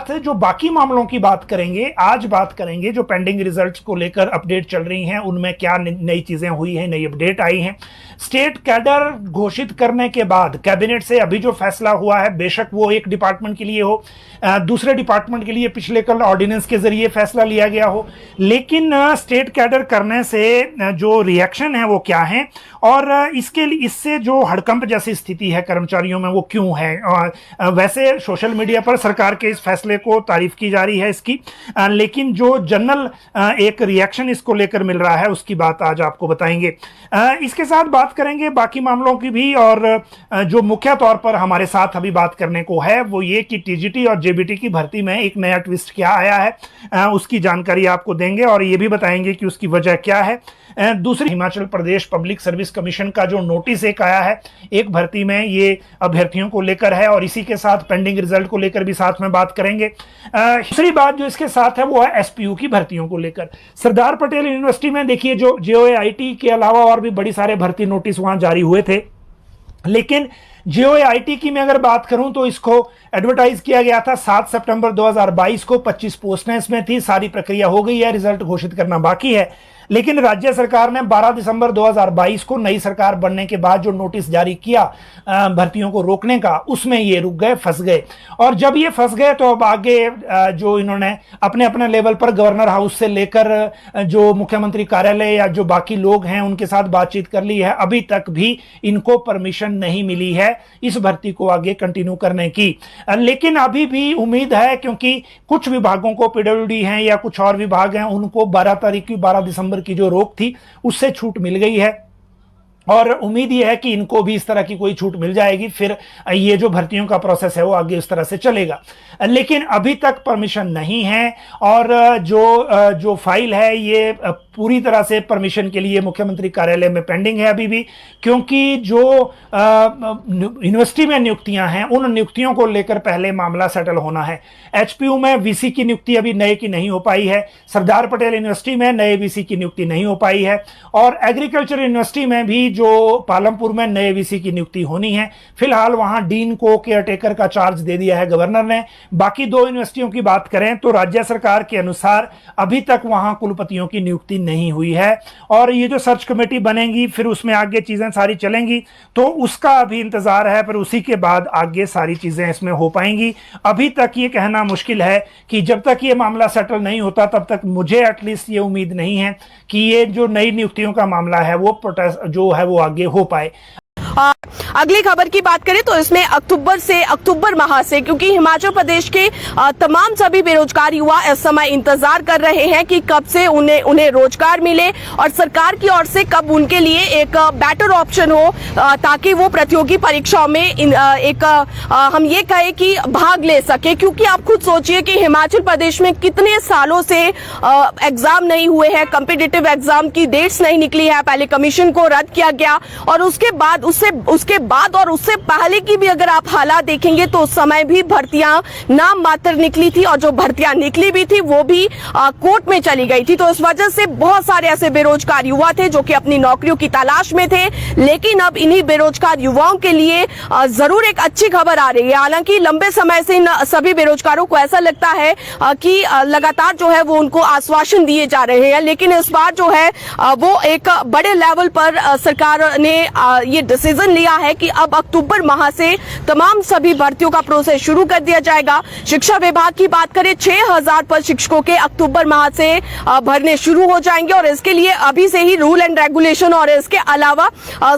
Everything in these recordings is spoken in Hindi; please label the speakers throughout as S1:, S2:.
S1: साथ जो बाकी मामलों की बात करेंगे, आज बात करेंगे जो पेंडिंग रिजल्ट्स को लेकर अपडेट चल रही हैं, उनमें क्या नई चीजें हुई हैं, नई अपडेट आई हैं। स्टेट कैडर घोषित करने के बाद कैबिनेट से अभी जो फैसला हुआ है, बेशक वो एक डिपार्टमेंट के लिए हो, दूसरे डिपार्टमेंट के लिए पिछले कल ऑर्डिनेंस के जरिए फैसला लिया गया हो, लेकिन स्टेट कैडर करने से जो रिएक्शन है वो क्या है और इससे जो हड़कंप जैसी स्थिति है कर्मचारियों में वो क्यों है। और वैसे सोशल मीडिया पर सरकार के इस फैसले को तारीफ की जा रही है इसकी, लेकिन जो जनरल एक रिएक्शन इसको लेकर मिल रहा है उसकी बात आज आपको बताएंगे। इसके साथ बात करेंगे बाकी मामलों की भी, और जो मुख्य तौर पर हमारे साथ अभी बात करने को है वो ये कि टीजीटी और जेबीटी की भर्ती में एक नया ट्विस्ट क्या आया है, उसकी जानकारी आपको देंगे और ये भी बताएंगे कि उसकी वजह क्या है। दूसरी, Himachal Pradesh public service commission का जो नोटिस एक आया है एक भर्ती में, ये अभ्यर्थियों को लेकर है और इसी के साथ पेंडिंग रिजल्ट को लेकर भी साथ में बात करेंगे। दूसरी बात जो इसके साथ है वो है एसपीयू की भर्तियों को लेकर। सरदार पटेल यूनिवर्सिटी में देखिए जो जेओआईटी के अलावा और भी बड़ी सारे भर्ती नोटिस वहां जारी हुए थे, लेकिन जेओआईटी की मैं अगर बात करूं तो इसको एडवर्टाइज किया गया था 7 सितंबर 2022 को, 25 पोस्टें इसमें थी, सारी प्रक्रिया हो गई है, रिजल्ट घोषित करना बाकी है। लेकिन राज्य सरकार ने 12 दिसंबर 2022 को नई सरकार बनने के बाद जो नोटिस जारी किया भर्तियों को रोकने का, उसमें ये रुक गए, फंस गए। और जब ये फंस गए तो अब आगे जो इन्होंने अपने अपने लेवल पर गवर्नर हाउस से लेकर जो मुख्यमंत्री कार्यालय या जो बाकी लोग हैं उनके साथ बातचीत कर ली है, अभी तक भी इनको परमिशन नहीं मिली है इस भर्ती को आगे कंटिन्यू करने की। लेकिन अभी भी उम्मीद है, क्योंकि कुछ विभागों को, पीडब्ल्यूडी हैं या कुछ और विभाग हैं, उनको 12 दिसंबर की जो रोक थी उससे छूट मिल गई है और उम्मीद ये है कि इनको भी इस तरह की कोई छूट मिल जाएगी, फिर ये जो भर्तियों का प्रोसेस है वो आगे इस तरह से चलेगा। लेकिन अभी तक परमिशन नहीं है और जो फाइल है ये पूरी तरह से परमिशन के लिए मुख्यमंत्री कार्यालय में पेंडिंग है अभी भी, क्योंकि जो यूनिवर्सिटी में नियुक्तियां हैं उन नियुक्तियों को लेकर पहले मामला सेटल होना है। एचपीयू में वीसी की नियुक्ति अभी नए की नहीं हो पाई है, सरदार पटेल यूनिवर्सिटी में नए वीसी की नियुक्ति नहीं हो पाई है और एग्रीकल्चर यूनिवर्सिटी में भी जो पालमपुर में नए वीसी की नियुक्ति होनी है। फिलहाल वहां डीन को केयरटेकर का चार्ज दे दिया है गवर्नर ने। बाकी दो यूनिवर्सिटियों की बात करें तो राज्य सरकार के अनुसार अभी तक वहां कुलपतियों की नियुक्ति नहीं हुई है और ये जो सर्च कमेटी बनेगी फिर उसमें आगे चीजें सारी चलेंगी, तो उसका अभी इंतजार है, पर उसी के बाद आगे सारी चीजें इसमें हो पाएंगी। अभी तक ये कहना मुश्किल है कि जब तक ये मामला सेटल नहीं होता तब तक मुझे एटलीस्ट ये उम्मीद नहीं है कि ये जो नई नियुक्तियों का मामला है वो प्रोटेस्ट जो है वो आगे हो पाए।
S2: अगली खबर की बात करें तो इसमें अक्टूबर माह से, क्योंकि हिमाचल प्रदेश के तमाम सभी बेरोजगार युवा इस समय इंतजार कर रहे हैं कि कब से उन्हें रोजगार मिले और सरकार की ओर से कब उनके लिए एक बेटर ऑप्शन हो ताकि वो प्रतियोगी परीक्षाओं में हम ये कहें कि भाग ले सके। क्योंकि आप खुद सोचिए कि हिमाचल प्रदेश में कितने सालों से एग्जाम नहीं हुए हैं, कॉम्पिटिटिव एग्जाम की डेट्स नहीं निकली है, पहले कमीशन को रद्द किया गया और उसके बाद और उससे पहले की भी अगर आप हालात देखेंगे तो उस समय भी भर्तियां नाम मात्र निकली थी और जो भर्तियां निकली भी थी वो भी कोर्ट में चली गई थी। तो इस वजह से बहुत सारे ऐसे बेरोजगार युवा थे जो कि अपनी नौकरियों की तलाश में थे। लेकिन अब इन्हीं बेरोजगार युवाओं के लिए जरूर एक अच्छी खबर आ रही है। हालांकि लंबे समय से सभी बेरोजगारों को ऐसा लगता है कि लगातार जो है वो उनको आश्वासन दिए जा रहे हैं, लेकिन इस बार जो है वो एक बड़े लेवल पर सरकार ने ये डिसीजन लिया है कि अब अक्टूबर माह से तमाम सभी भर्तियों का प्रोसेस शुरू कर दिया जाएगा। शिक्षा विभाग की बात करें 6000 पद शिक्षकों के अक्टूबर माह से भरने शुरू हो जाएंगे और इसके लिए अभी से ही रूल एंड रेगुलेशन और इसके अलावा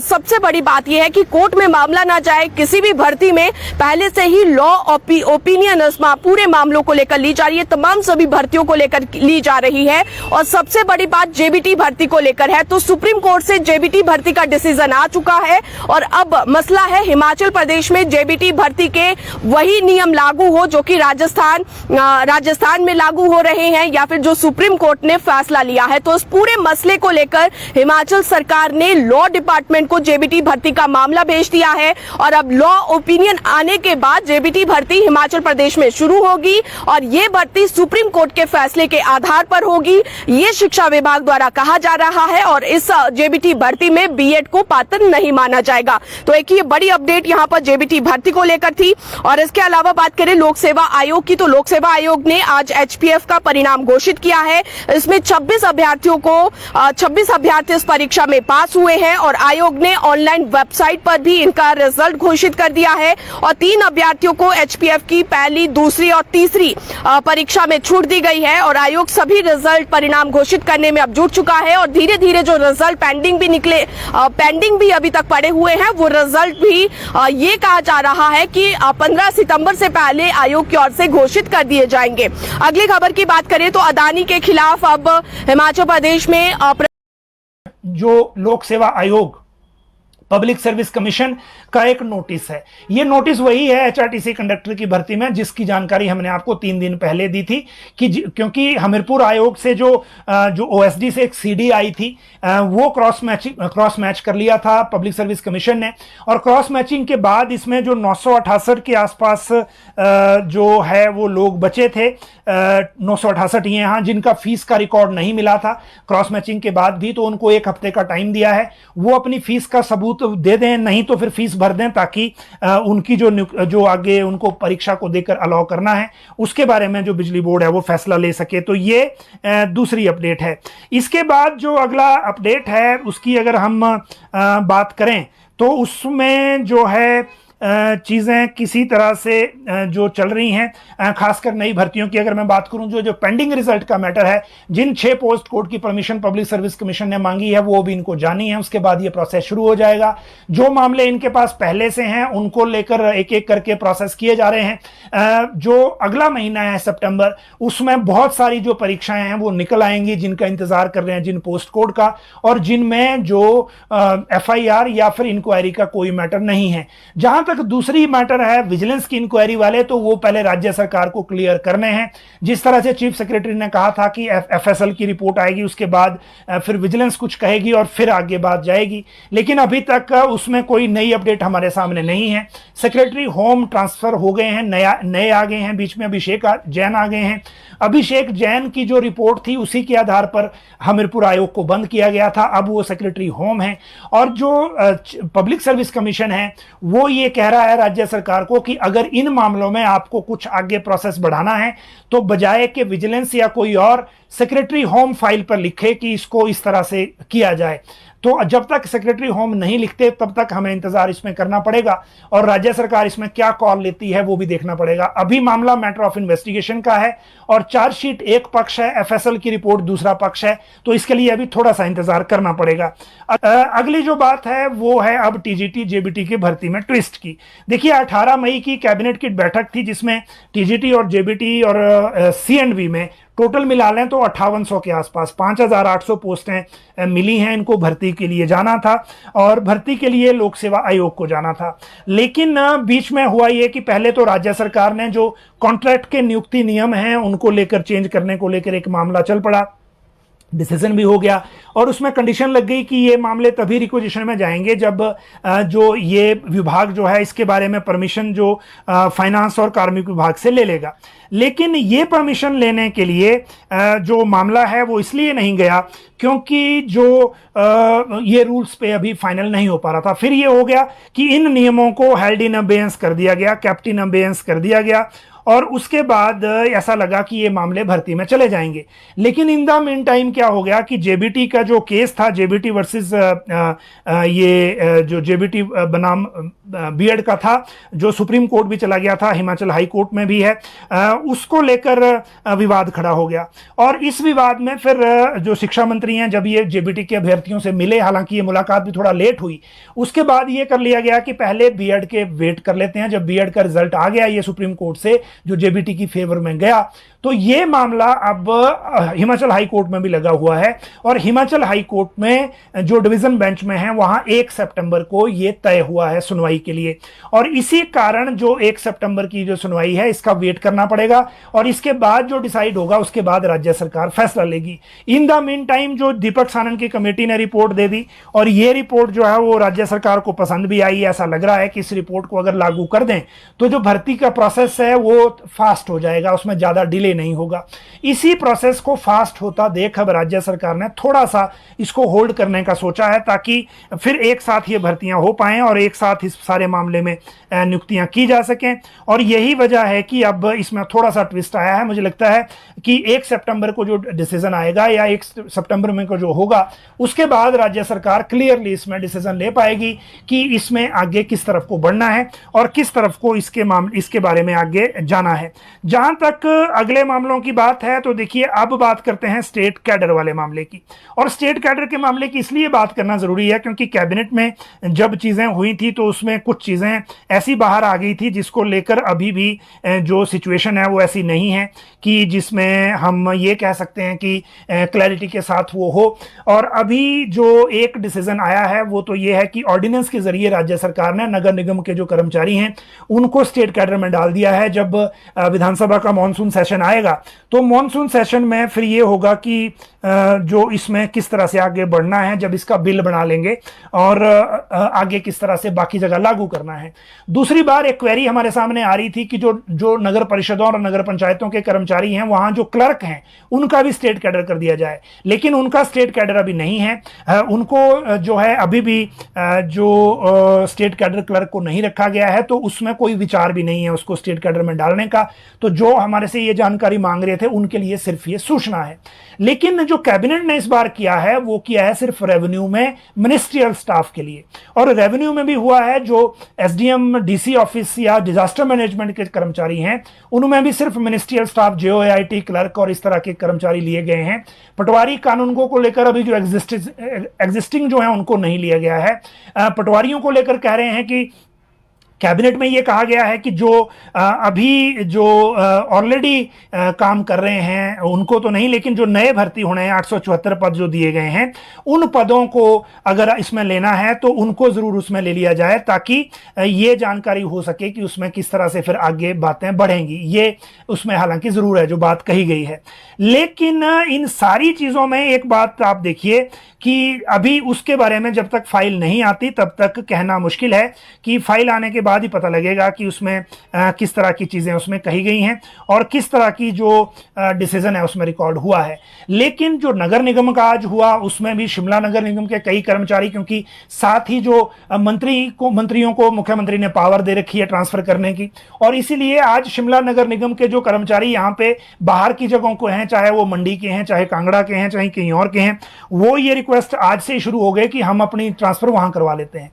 S2: सबसे बड़ी बात यह है कि कोर्ट में मामला ना जाए। किसी भी भर्ती में पहले से ही लॉ ओपिनियन पूरे मामलों को लेकर ली जा रही है, तमाम सभी भर्तियों को लेकर ली जा रही है। और सबसे बड़ी बात जेबीटी भर्ती को लेकर है, तो सुप्रीम कोर्ट से जेबीटी भर्ती का डिसीजन आ चुका है और अब मसला है हिमाचल प्रदेश में जेबीटी भर्ती के वही नियम लागू हो जो कि राजस्थान में लागू हो रहे हैं या फिर जो सुप्रीम कोर्ट ने फैसला लिया है। तो इस पूरे मसले को लेकर हिमाचल सरकार ने लॉ डिपार्टमेंट को जेबीटी भर्ती का मामला भेज दिया है और अब लॉ ओपिनियन आने के बाद जेबीटी भर्ती हिमाचल प्रदेश में शुरू होगी और ये भर्ती सुप्रीम कोर्ट के फैसले के आधार पर होगी, ये शिक्षा विभाग द्वारा कहा जा रहा है और इस जेबीटी भर्ती में बीएड को पात्र नहीं माना जाएगा। जाएगा। तो एक ये बड़ी अपडेट यहाँ पर जेबीटी भर्ती को लेकर थी। और इसके अलावा बात करें लोक सेवा आयोग की, तो लोक सेवा आयोग ने आज एचपीएफ का परिणाम घोषित किया है। इसमें 26 अभ्यर्थी इस परीक्षा में पास हुए हैं और आयोग ने ऑनलाइन वेबसाइट पर भी इनका रिजल्ट घोषित कर दिया है। और 3 अभ्यर्थियों को एचपीएफ की पहली, दूसरी और तीसरी परीक्षा में छूट दी गई है और आयोग सभी रिजल्ट परिणाम घोषित करने में अब जुट चुका है। और धीरे धीरे जो रिजल्ट पेंडिंग भी अभी तक पड़े हुए हैं, वो रिजल्ट भी ये कहा जा रहा है कि 15 सितंबर से पहले आयोग की ओर से घोषित कर दिए जाएंगे। अगली खबर की बात करें तो अदानी के खिलाफ अब हिमाचल प्रदेश में
S1: जो लोक सेवा आयोग, पब्लिक सर्विस कमीशन का एक नोटिस है। यह नोटिस वही है एचआरटीसी कंडक्टर की भर्ती में जिसकी जानकारी हमने आपको 3 दिन पहले दी थी कि क्योंकि हमीरपुर आयोग से जो ओएसडी से एक सीडी आई थी वो क्रॉस मैच कर लिया था पब्लिक सर्विस कमीशन ने। और क्रॉस मैचिंग के बाद इसमें जो 968 के आसपास जो है वो लोग बचे थे, 968 ही हैं जिनका फीस का रिकॉर्ड नहीं मिला था क्रॉस मैचिंग के बाद भी, तो उनको 1 हफ्ते का टाइम दिया है, वो अपनी फीस का सबूत दे दें, नहीं तो फिर फीस भर दें ताकि उनकी जो आगे उनको परीक्षा को देकर अलाउ करना है उसके बारे में जो बिजली बोर्ड है वो फैसला ले सके। तो ये दूसरी अपडेट है। इसके बाद जो अगला अपडेट है उसकी अगर हम बात करें तो उसमें जो है चीज़ें किसी तरह से जो चल रही हैं, खासकर नई भर्तियों की अगर मैं बात करूं, जो पेंडिंग रिजल्ट का मैटर है, जिन 6 पोस्ट कोड की परमिशन पब्लिक सर्विस कमीशन ने मांगी है वो भी इनको जानी है, उसके बाद ये प्रोसेस शुरू हो जाएगा। जो मामले इनके पास पहले से हैं उनको लेकर एक एक करके प्रोसेस किए जा रहे हैं। जो अगला महीना है सितंबर, उसमें बहुत सारी जो परीक्षाएं हैं वो निकल आएंगी जिनका इंतजार कर रहे हैं जिन पोस्ट कोड का, और जिनमें जो एफआईआर या फिर इंक्वायरी का कोई मैटर नहीं है। जहां तक दूसरी मैटर है विजिलेंस की इंक्वायरी वाले, तो वो पहले राज्य सरकार को क्लियर करने हैं। जिस तरह से चीफ सेक्रेटरी ने कहा था कि एफएसएल की रिपोर्ट आएगी, उसके बाद फिर विजिलेंस कुछ कहेगी और फिर आगे बात जाएगी, लेकिन अभी तक उसमें कोई नई अपडेट हमारे सामने नहीं है। सेक्रेटरी होम ट्रांसफर हो गए हैं, नए आ गए हैं, बीच में अभिषेक जैन आ गए हैं। अभिषेक जैन की जो रिपोर्ट थी उसी के आधार पर हमीरपुर आयोग को बंद किया गया था, अब वो सेक्रेटरी होम है। और जो पब्लिक सर्विस कमीशन है वो ये कह रहा है राज्य सरकार को कि अगर इन मामलों में आपको कुछ आगे प्रोसेस बढ़ाना है तो बजाय कि विजिलेंस या कोई और सेक्रेटरी होम फाइल पर लिखे कि इसको इस तरह से किया जाए, तो जब तक सेक्रेटरी होम नहीं लिखते तब तक हमें इंतजार इसमें करना पड़ेगा और राज्य सरकार इसमें क्या कॉल लेती है वो भी देखना पड़ेगा। अभी मामला मैटर ऑफ इन्वेस्टिगेशन का है और चार्जशीट एक पक्ष है, एफएसएल की रिपोर्ट दूसरा पक्ष है, तो इसके लिए अभी थोड़ा सा इंतजार करना पड़ेगा। अगली जो बात है वो है अब टीजीटी जेबीटी की भर्ती में ट्विस्ट की। देखिए 18 मई की कैबिनेट की बैठक थी जिसमें टीजीटी और जेबीटी और सीएंडवी में टोटल मिला लें तो 5800 के आसपास 5800 पोस्टें मिली हैं। इनको भर्ती के लिए जाना था और भर्ती के लिए लोक सेवा आयोग को जाना था, लेकिन बीच में हुआ ये कि पहले तो राज्य सरकार ने जो कॉन्ट्रैक्ट के नियुक्ति नियम हैं उनको लेकर चेंज करने को लेकर एक मामला चल पड़ा, डिसीजन भी हो गया और उसमें कंडीशन लग गई कि ये मामले तभी रिक्विजिशन में जाएंगे जब जो ये विभाग जो है इसके बारे में परमिशन जो फाइनेंस और कार्मिक विभाग से ले लेगा। लेकिन ये परमिशन लेने के लिए जो मामला है वो इसलिए नहीं गया क्योंकि जो ये रूल्स पे अभी फाइनल नहीं हो पा रहा था। फिर ये हो गया कि इन नियमों को हेल्ड इन अबेयंस कर दिया गया, केप्ट इन अबेयंस कर दिया गया और उसके बाद ऐसा लगा कि ये मामले भर्ती में चले जाएंगे। लेकिन इन द मीन टाइम क्या हो गया कि जेबीटी का जो केस था, जेबीटी वर्सेस ये जो जेबीटी बनाम बीएड का था, जो सुप्रीम कोर्ट भी चला गया था, हिमाचल हाई कोर्ट में भी है, उसको लेकर विवाद खड़ा हो गया। और इस विवाद में फिर जो शिक्षा मंत्री हैं जब ये जेबीटी के अभ्यर्थियों से मिले, हालांकि ये मुलाकात भी थोड़ा लेट हुई, उसके बाद ये कर लिया गया कि पहले बीएड के वेट कर लेते हैं। जब बीएड का रिजल्ट आ गया ये सुप्रीम कोर्ट से जो जेबीटी की फेवर में गया, तो ये मामला अब हिमाचल हाई कोर्ट में भी लगा हुआ है और हिमाचल हाई कोर्ट में जो डिवीजन बेंच में है वहां 1 सितंबर को ये तय हुआ है सुनवाई के लिए। और इसी कारण जो 1 सितंबर की जो सुनवाई है इसका वेट करना पड़ेगा और इसके बाद जो डिसाइड होगा उसके बाद राज्य सरकार फैसला लेगी। इन द मीन टाइम जो दीपक सानन की कमेटी ने रिपोर्ट दे दी और ये रिपोर्ट जो है वो राज्य सरकार को पसंद भी आई। ऐसा लग रहा है कि इस रिपोर्ट को अगर लागू कर दें तो जो भर्ती का प्रोसेस है वो फास्ट हो जाएगा, उसमें ज़्यादा डिले नहीं होगा। इसी प्रोसेस को फास्ट होता देख अब राज्य सरकार ने थोड़ा सा इसको होल्ड करने का सोचा है, ताकि फिर एक साथ ये भर्तियां हो पाएं और एक साथ इस सारे मामले में नियुक्तियां की जा सकें। और यही वजह है कि अब इसमें थोड़ा सा ट्विस्ट आया है। मुझे लगता है कि 1 सितंबर को जो डिसीजन आएगा या 1 सितंबर में को जो होगा, उसके बाद राज्य सरकार क्लियरली इसमें डिसीजन ले पाएगी कि इसमें आगे किस तरफ को बढ़ना है और किस तरफ को इसके बारे में आगे जाना है। जहां तक अगले मामलों की बात है, तो देखिए अब बात करते हैं स्टेट कैडर वाले मामले की। और स्टेट कैडर के मामले की इसलिए बात करना जरूरी है क्योंकि कैबिनेट में जब चीजें हुई थी तो उसमें कुछ चीजें ऐसी बाहर आ गई थी जिसको लेकर अभी भी जो सिचुएशन है वो ऐसी नहीं है कि जिसमें हम ये कह सकते हैं कि क्लैरिटी के साथ वो हो। और अभी जो एक डिसीजन आया है वो तो ये है कि ऑर्डिनेंस के जरिए राज्य सरकार ने नगर निगम के जो कर्मचारी हैं उनको स्टेट कैडर में डाल दिया है। जब विधानसभा का मॉनसून सेशन आएगा तो मॉनसून सेशन में फिर ये होगा कि जो इसमें किस तरह से आगे बढ़ना है, जब इसका बिल बना लेंगे और आगे किस तरह से बाकी जगह लागू करना है। दूसरी बार एक क्वेरी हमारे सामने आ रही थी कि जो नगर परिषदों और नगर पंचायतों के कर्मचारी हैं, वहां जो क्लर्क हैं, उनका भी स्टेट कैडर कर दिया जाए, लेकिन उनका स्टेट कैडर अभी नहीं है। उनको जो है अभी भी जो स्टेट कैडर क्लर्क को नहीं रखा गया है, तो उसमें कोई विचार भी नहीं है उसको स्टेट कैडर में डालने का। तो जो हमारे से ये जानकारी मांग रहे थे उनके लिए सिर्फ ये सूचना है। लेकिन जो कैबिनेट ने इस बार किया है वो किया है सिर्फ रेवेन्यू में मिनिस्ट्रियल स्टाफ के लिए। और रेवेन्यू में भी हुआ है जो एसडीएम डीसी ऑफिस या डिजास्टर मैनेजमेंट के कर्मचारी हैं, उनमें भी सिर्फ मिनिस्ट्रियल स्टाफ, जेओआईटी क्लर्क और इस तरह के कर्मचारी लिए गए हैं। पटवारी कानूनों को लेकर अभी जो एग्जिस्टिंग जो है उनको नहीं लिया गया है। पटवारियों को लेकर कह रहे हैं कि कैबिनेट में ये कहा गया है कि जो अभी जो ऑलरेडी काम कर रहे हैं उनको तो नहीं, लेकिन जो नए भर्ती होने हैं 874 पद जो दिए गए हैं, उन पदों को अगर इसमें लेना है तो उनको जरूर उसमें ले लिया जाए, ताकि ये जानकारी हो सके कि उसमें किस तरह से फिर आगे बातें बढ़ेंगी। ये उसमें हालांकि जरूर है जो बात कही गई है। लेकिन इन सारी चीजों में एक बात आप देखिए कि अभी उसके बारे में जब तक फाइल नहीं आती तब तक कहना मुश्किल है कि फाइल आने के बाद ही पता लगेगा कि उसमें किस तरह की चीजें उसमें कही गई हैं और किस तरह की जो डिसीजन है उसमें रिकॉर्ड हुआ है। लेकिन जो नगर निगम का आज हुआ उसमें भी शिमला नगर निगम के कई कर्मचारी, क्योंकि साथ ही जो मंत्रियों को मुख्यमंत्री ने पावर दे रखी है ट्रांसफर करने की, और इसीलिए आज शिमला नगर निगम के जो कर्मचारी यहाँ पे बाहर की जगहों को हैं, चाहे वो मंडी के हैं, चाहे कांगड़ा के हैं, चाहे कहीं और के हैं, वो ये रिक्वेस्ट आज से शुरू हो गए कि हम अपनी ट्रांसफर वहां करवा लेते हैं।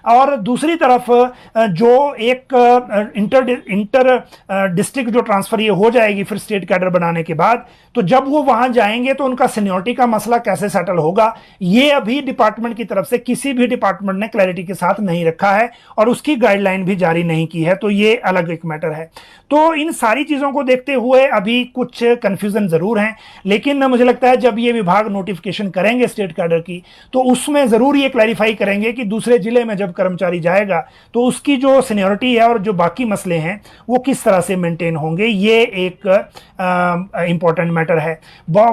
S1: और दूसरी तरफ जो एक इंटर डिस्ट्रिक्ट जो ट्रांसफर ये हो जाएगी फिर स्टेट कैडर बनाने के बाद, तो जब वो वहां जाएंगे तो उनका सीनियरिटी का मसला कैसे सेटल होगा, ये अभी डिपार्टमेंट की तरफ से किसी भी डिपार्टमेंट ने क्लैरिटी के साथ नहीं रखा है और उसकी गाइडलाइन भी जारी नहीं की है। तो ये अलग एक मैटर है। तो इन सारी चीजों को देखते हुए अभी कुछ कंफ्यूजन जरूर है, लेकिन मुझे लगता है जब ये विभाग नोटिफिकेशन करेंगे स्टेट कैडर की तो उसमें जरूर ये क्लैरिफाई करेंगे कि दूसरे जिले में जब कर्मचारी जाएगा तो उसकी जो सीनियरिटी है और जो बाकी मसले हैं वो किस तरह से मेंटेन होंगे। ये एक इंपॉर्टेंट मैटर है।